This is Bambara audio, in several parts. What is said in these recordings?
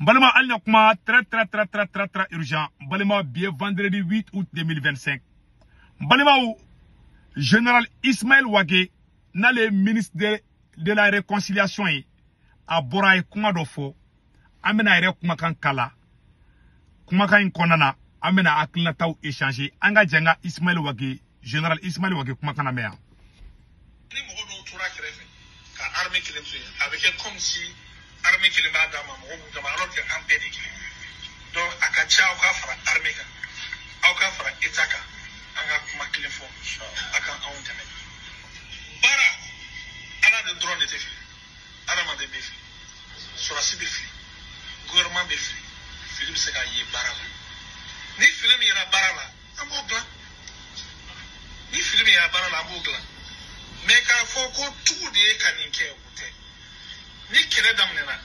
Balima alna kuma très urgent. Balima bien vendredi 8 août 2025. Balima ou général Ismaël Wage na le ministre de la réconciliation a boraye kuma dofo amena ere kuma kan kala kuma kan konana amena akilna taw échanger anga jenga Ismaël Wage général Ismaël Wage kuma kana meya ni mo do tura krefe ka armée kilemso avec comme si armée kilema dama mo dama alors que en pédé donc akacha o ka fara armée ka o ka fara etaka anga kuma kilemfo aka on tane bara ana de drone de tefi ana ma de befi sura si befi gouvernement befi Philippe Sega yi bara ni Philippe yera bara la amogla ni Philippe yera bara la amogla mais quand faut que tout de kaninke oute ni kele damnena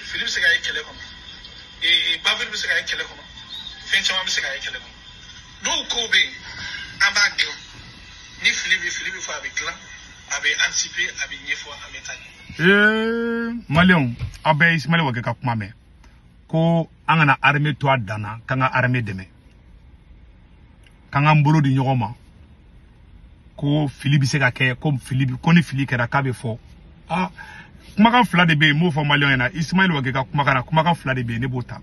Philippe Sega yi kele comme et Bavel Sega yi kele comme Fenchama Sega yi kele comme donc kobe abaglo ni Philippe faut avec là avait anticipé avec une fois à métal Malion abe Ismaël Wage ka kuma me ko angana armée to dana kanga armée deme kanga mbolo di nyogoma ko Philippe Sega ke ko Philippe ko ni Philippe kera ka be fo kuma kan fla de be mo fo Malion na Ismaël Wage ka kuma kan fla de be ne bota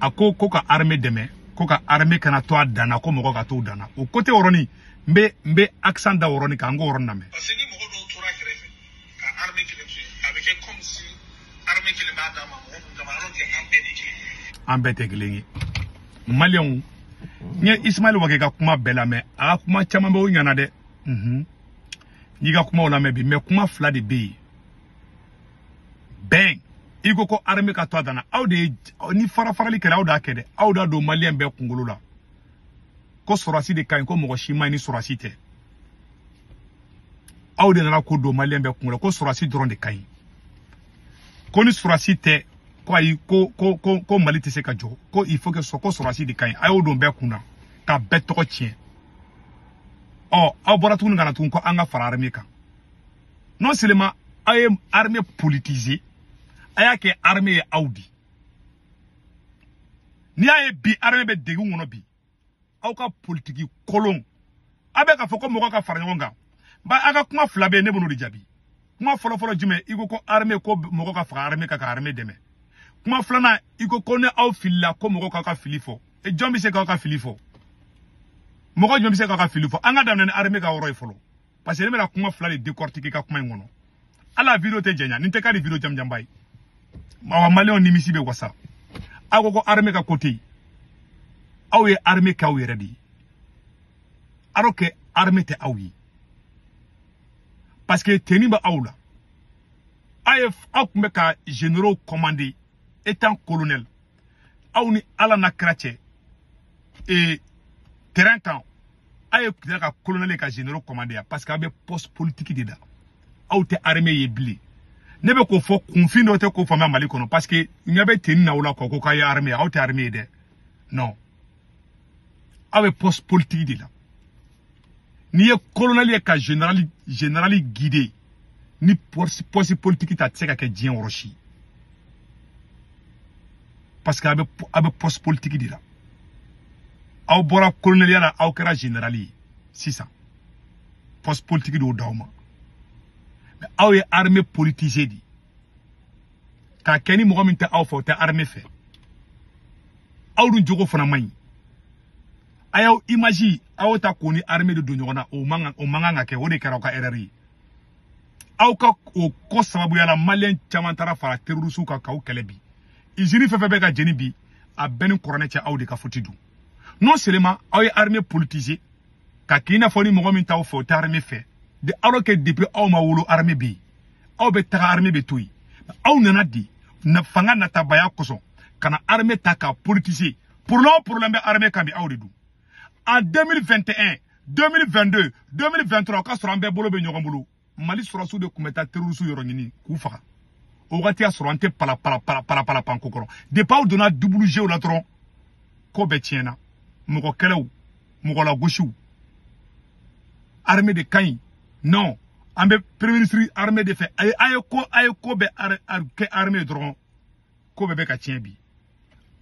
ako ko ka armée deme ko ka armée kana to dana ko mo ko ka to dana o côté oroni mbe accent da oroni ka ngo orona me parce que ni mo do tura krefe ka armée kilemso avec comme si armée kilema dama mo dama alors que en pédé glengi Malion nye Ismaël Wage ka kuma bela me a kuma chama be nyana de ni ga kuma ola me bi me kuma fla de be ben igo ko armée ka to dana awde ni farali kera awda kede awda do Malien be kungulu la ko sorasi de kan ko mo shima ni sorasi te awde na ko do Malien be kungulu ko sorasi dron de kan ko ni sorasi te ko ay ko Mali te se ka jo ko il faut que ko sorasi de kan ayo do be kuna ka beto ko tien abora tun ngana tun ko anga fara armée kan non seulement ay armée politisée aya ke armée audi ni ay bi armée be degu ngono bi aw ka politique kolon abe ka foko mo ka fara nyonga ba aga kuma flabe ne bono di jabi kuma folo jume iko ko armée ko mo ka fara armée ka armée deme kuma flana iko ko ne aw filla ko mo ka filifo e jombi se ka filifo mo ko jombi se ka filifo anga damne ne armée ka woro folo parce que ne la kuma fla de décortiquer ka kuma ngono ala vidéo te jenya ninte ka di vidéo jam bay ma Malion ni misibe wasa ago armée ka côté awe armée ka we ready alors que armée te awi parce que teniba aula AF akumbe ka généraux commandé étant colonel awni ala na krache et terrain kan AF ka colonel ka généraux commandé parce que abe poste politique dida awte armée yebli nebe ko fo confiné te ko fama Mali kono parce que nyabe teni na wala ko ka ya armée awte armée de non avec poste politique de là ni ye colonel ka général guidé ni poste politique ta tseka ke dien orochi parce que avec poste politique de là aw bora colonel ya aw kera général c'est ça poste politique de dawma mais aw ye armée politisée di ka keni mo min ta aw fo ta armée fait aw dun jogo fana may ayaw imagi aw ta koni armée de dunyona o manga ke woni kera ka RRI aw ka o ko sababu yala Malien chaman tara fara terrorisu ka kaw kelebi izini fefebe ka jeni bi a ben korone cha aw de ka fotidu non seulement aw armée politisée ka kina foni mo min taw fo ta armée fait de alors que depuis aw ma wulu armée bi aw be ta armée be toyi aw nana di na fanga na tabaya koso kana armée ta ka politisée pour le problème armée kan bi aw de du en 2021, 2022, 2023, quand sera un bolo be nyogambulu, Mali sera sous de kumeta terroristes yorongini, koufa. Au ratia sera ante pala pankokoro. De pas donna double jeu la tron, ko betiena, moko keleu, moko la gauche. Armée de Kain, non. Ambe premier ministre armée de fait, ayeko be armée dron. ko bebe ka tiɲɛ bi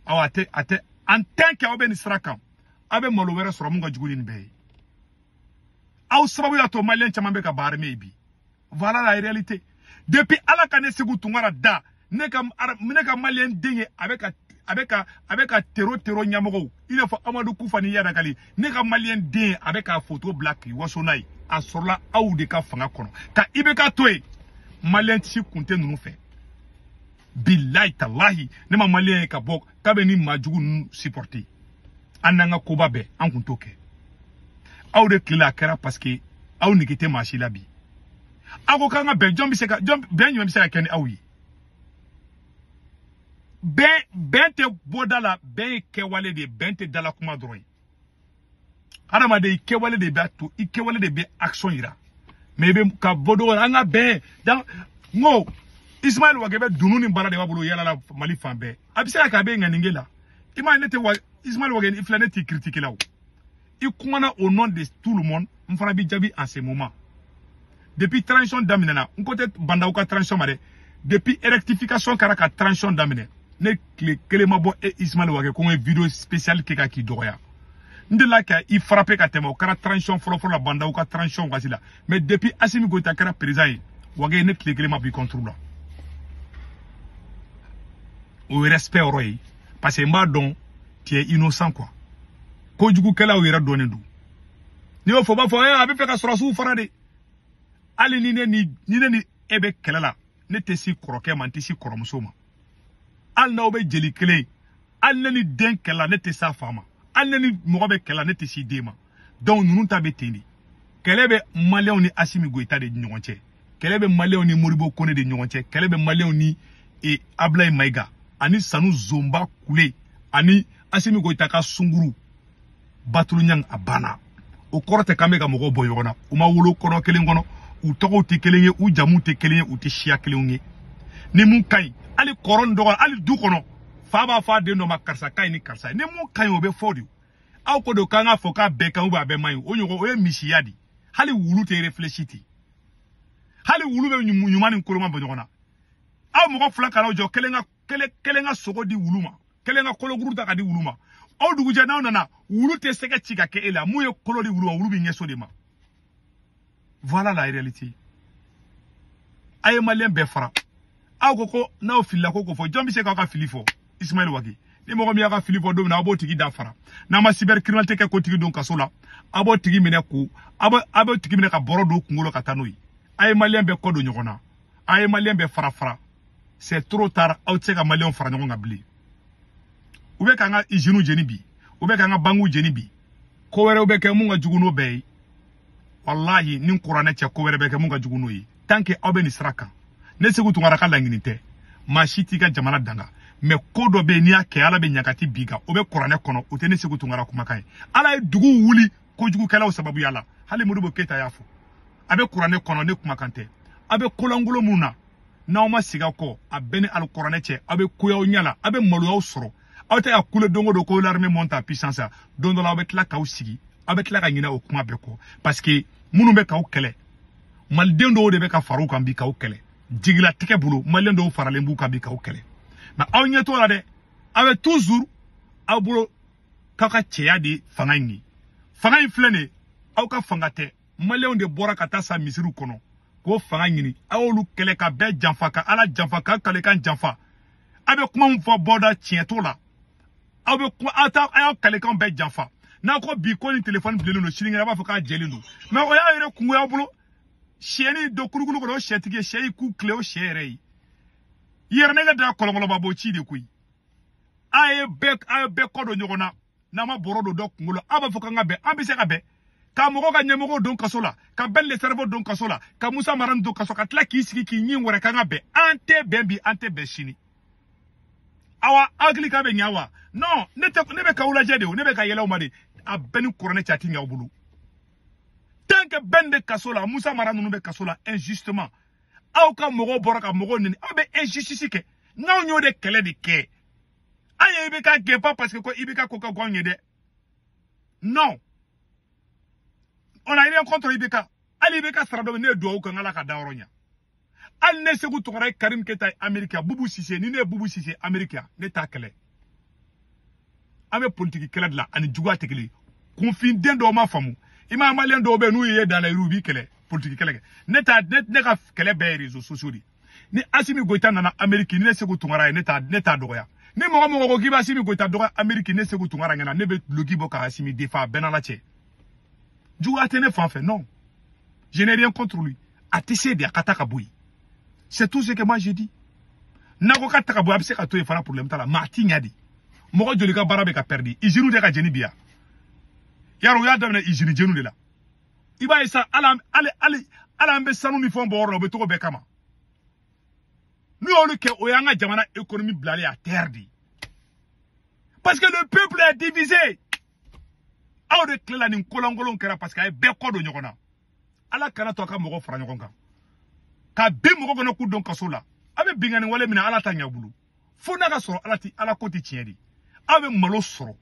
aw ate en tant que aw bɛ nin sira kan aw bɛ malo wɛrɛ sɔrɔ mun ka jugu ni nin bɛɛ ye aw sababu y'a to maliyɛn caman bɛ ka ba armée bi voilà la réalité depuis ala ka ne Segu Tunkara da ne ka maliyɛn den ye a bɛ ka tero ɲɛmɔgɔw i n'a fɔ Amadu Kufa ni Yadakali ne ka maliyɛn den a bɛ ka photo bila k'i waso n'a ye a sɔrɔla aw de ka fanga kɔnɔ ka IBK to yen maliyɛn si kun tɛ ninnu fɛ billahi talahi ne ma maliyɛn ye ka bɔ k'a bɛ ni maajugu ninnu supporter an n'an ka koba bɛɛ an kun t'o kɛ aw de tilela a kɛra parce que aw nege tɛ maa si la bi aw ko k'an ka bɛn bɛn jumɛn bɛ se ka kɛ ni aw ye bɛn tɛ bɔda la bɛn ye kɛwale de ye bɛn tɛ dala kuma dɔrɔn ye adamaden i kɛwale de b'a to i kɛwale de bɛ action yira mais i bɛ ka bɔ dɔgɔ an ka bɛn n ko Ismaël Wage bɛ dunu ni baara de b'a bolo yala la Mali fan bɛɛ a bɛ se ka kɛ a bɛ ŋaninge la i m'a ye ne tɛ Ismaël Wage i filɛ ne t'i critiquer la o i kumana au nom de tout le monde n fana b'i jaabi en ce moment depuis transition daminɛna n ko tɛ bandaw ka transition ma dɛ depuis rectification kɛra ka transition daminɛ ne tile kelen ma bɔ Ismaël Wage ko n ye vidéo spéciale kɛ ka k'i dɔgɔya n delila ka i frappé ka tɛmɛ o kɛra transition fɔlɔ la bandaw ka transition wagati la mais depuis Assimi Goïta kɛra président ye Wage ne tile kelen ma b'i contre la o ye respect yɔrɔ ye parce que n b'a dɔn tu es innocent quoi kojugukɛlaw yɛrɛ dɔnnen don n'i y'o fɔ b'a fɔ a bɛ fɛ ka sɔrɔsiw fara de hali ni ne ni e bɛ kɛlɛ la ne tɛ si kɔrɔkɛ ma n tɛ si kɔrɔmuso ma hali n'aw bɛ jeli kelen hali ne ni den kɛlɛ ne tɛ s'a fa ma hali ne ni mɔgɔ bɛ kɛlɛ ne tɛ si den ma donc ninnu ta bɛ ten de kɛlɛ bɛ maliyɛnw ni Assimi Goïta de ɲɔgɔn cɛ kɛlɛ bɛ maliyɛnw ni Modibo Kone de ɲɔgɔn cɛ kɛlɛ bɛ maliyɛnw ni Ablaye Maïga ani Sanu Zomba Kule ani Assimi Goïta ka sunguru Batulu Nyang a banna o kɔrɔ tɛ k'an bɛ ka mɔgɔw bɔ ɲɔgɔn na u ma wolo kɔnɔ kelen kɔnɔ u tɔgɔw tɛ kelen ye u jamu tɛ kelen ye u tɛ siya kelenw ye ni mun ka ɲi hali kɔrɔ dɔgɔ hali du kɔnɔ fa b'a fɔ a den dɔ ma karisa ka ɲi ni karisa ye ni mun ka ɲi o bɛ fɔ de aw ko de k'an ka fɔ k'a bɛɛ kan ou bien a bɛɛ man ɲi o ɲɔgɔn o ye misiya de hali wulu tɛ réfléchi ten hali wulu bɛ ɲuman ni koloma bɔ ɲɔgɔn na aw mɔgɔ fila kana jɔ kelen ka sogo di wulu ma kelen ka kolokuru ta ka di wulu ma aw dugujɛ n'aw nana wulu tɛ se ka ci ka kɛ e la mun ye kolo di wulu ma wulu bɛ ɲɛso de ma voilà la réalité a ye maliyɛn bɛɛ fara aw ko n'aw filila ko fɔ jɔn bɛ se k'aw ka fili fɔ Ismaël Wage ni mɔgɔ min y'a ka fili fɔ don min na a b'o tigi da fara n'a ma cybercriminalité kɛ ko tigi don kaso la a b'o tigi minɛ a b'o tigi minɛ ka bɔrɔ don kunkolo ka taa n'o ye a ye maliyɛn bɛɛ kɔ don ɲɔgɔn na a ye maliyɛn bɛɛ fara c'est trop tard aw tɛ se ka maliyɛnw fara ɲɔgɔn kan bilen u bɛ k'an ka usines jeni bi u bɛ k'an ka banques jeni bi ko wɛrɛw bɛ kɛ mun ka jugu n'o bɛɛ ye wallahi ni kuranɛ cɛ ko wɛrɛ bɛ kɛ mun ka jugu n'o ye tant que aw bɛ nin sira kan ne Segu Tunkara ka laɲini tɛ maa si t'i ka jamana danga mais ko dɔ bɛ yen n'i y'a kɛ ala bɛ ɲagati bi kan o bɛ kuranɛ kɔnɔ o tɛ ne Segu Tunkara kumakan ye ala ye dugu wuli kojugukɛlaw sababuya la hali Modibo Keyita y'a fɔ a bɛ kuranɛ kɔnɔ ne kumakan tɛ a bɛ kolangolo mun na n'aw ma sigi aw kɔ a bɛɛ ni alikuranɛ cɛ a bɛ koyaw ɲɛ la a bɛ maloyaw sɔrɔ aw tɛ ka kule don o don ko l'armée monte en puissance don dɔ la aw bɛ tila k'aw sigi aw bɛ tila ka ɲinɛ o kuma bɛɛ kɔ parce que minnu bɛ k'aw kɛlɛ maliden dɔw de bɛ ka fara u kan bi k'aw kɛlɛ jigilatigɛ bolo maliden dɔw faralen b'u kan bi k'aw kɛlɛ mais aw ɲɛ t'o la dɛ aw bɛ toujours aw bolo k'aw ka cɛya de fanga in ye fanga in filɛ nin ye aw ka fanga tɛ maliyɛnw de bɔra ka taa sa misiriw kɔnɔ k'o fanga ɲini aw y'olu kɛlɛ ka bɛɛ janfa ka ala janfa ka kalekan janfa aw bɛ kuma min fɔ bɔda tiɲɛ t'o la aw bɛ kuma aw y'aw kalekan bɛɛ janfa n'a ko bi ko ni téléphone bilennen don sinikɛnɛ a b'a fɔ k'a jɛlen don mais o y'a yɛrɛ kungo y'aw bolo sɛni don kulukulu kɔnɔ o sɛtigi ye sɛ y'i k'u tile o sɛ yɛrɛ ye yɛrɛ nɛgɛ da kɔlɔnkɔlɔba b'o ci de koyi a ye bɛɛ kɔ don ɲɔgɔn na n'a ma bɔrɔ don dɔ kunkolo aw b'a fɔ k'an ka bɛn an bɛ se ka bɛn ka mɔgɔ ka ɲɛmɔgɔw don kaso la ka bɛn le cerveau don kaso la ka Musa Mara don kaso ka tila k'i sigi k'i ɲin wɛrɛ k'an ka bɛn an tɛ bɛn bi an tɛ bɛn sini awa hakili k'a bɛ ɲa wa non ne bɛ k'aw lajɛ de o ne bɛ ka yɛlɛ o ma de a bɛɛ ni kuranɛ cɛ a ti ɲa aw bolo tant que bɛn bɛ kaso la Musa Mara ninnu bɛ kaso la injustement aw ka mɔgɔw bɔra ka mɔgɔw neni aw bɛ injustice kɛ n'aw y'o de kɛlɛ de kɛ an ye IBK gɛn pas parce que ko IBK ko ka gɔ anw ye dɛ non on a rien contre IBK ali IBK sara dɔ ne ye duwawu kɛ n ala ka da yɔrɔ ɲa al ne segu tongara Karim Keita America Boubou Cissé ni ne Boubou Cissé America ne ta kele ame politique kele de la ani juga tekele confin den do ma famu ima malien do be nou ye dans les rues bi kele politique kele ne ka kele be réseaux sociaux di ni Assimi Goïta nana America ni ne segu tongara ne ta doya ni mo ko ki ba Assimi Goïta doya America ne segu tongara ngana ne be logi boka Assimi defa benala che juga tene fa fait non je n'ai rien contre lui atissé de akataka boui. C'est tout ce que moi j'ai dit. Nako kataka boui abse kato yefana problème tala mati nyadi. Moko jolika barabe ka perdi. Ijinu de ka jeni biya. Yaro ya damne ijini jenu de la. Iba isa ala ambe sanu ni fon boro be toko be kama. Nous on le ke oyanga jamana économie blale à terre di. Parce que le peuple est divisé. Aw de klela ni kolongolon kera parce que ay be kodo nyokona. Ala kana to ka moko fra nyokonga. Ka be moko kono ku don kaso la. Abe bingani wale mina ala ta nyabulu. Fo na ka soro ala ti ala koti tiedi. Abe malo soro.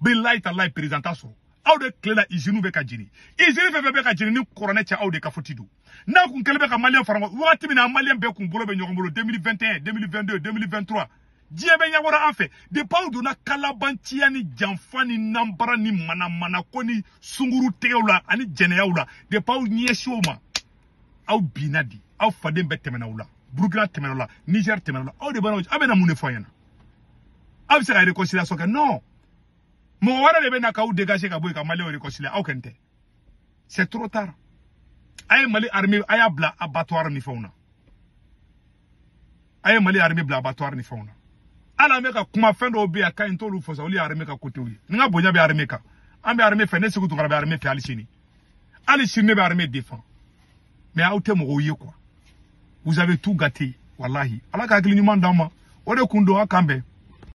Billahi tallahi présentant soro. Aw de klela izinu be ka jini. Izinu fe be ka jini ni korone cha aw de ka fotidu. Na kun kelebe ka malien farango. Wati mina malien be kun bolo be nyokombolo 2021, 2022, 2023. Diebe nyawara anfe de paul dona kalabantia ni jamfani nambara ni mana koni sunguru teula ani jeneyaula de paul nyeshoma au binadi au fadem betemenaula Burkina temenaula Niger temenaula au de bana abena mune foyena au sera réconciliation que non mo wara de bena ka ou dégager ka boy ka mali réconcilier au kente c'est trop tard ay mali armée ay abla abattoir ni fauna ay mali armée bla abattoir ni fauna ala meka kuma fendo be aka intolu fosa oli armée ka côté wi nga bonya be armée ka ambe armée fe ne segu to be armée fe ali chini be armée défend mais a outé mo oye quoi vous avez tout gâté wallahi ala ka akili nyuma ndama ode kundo akambe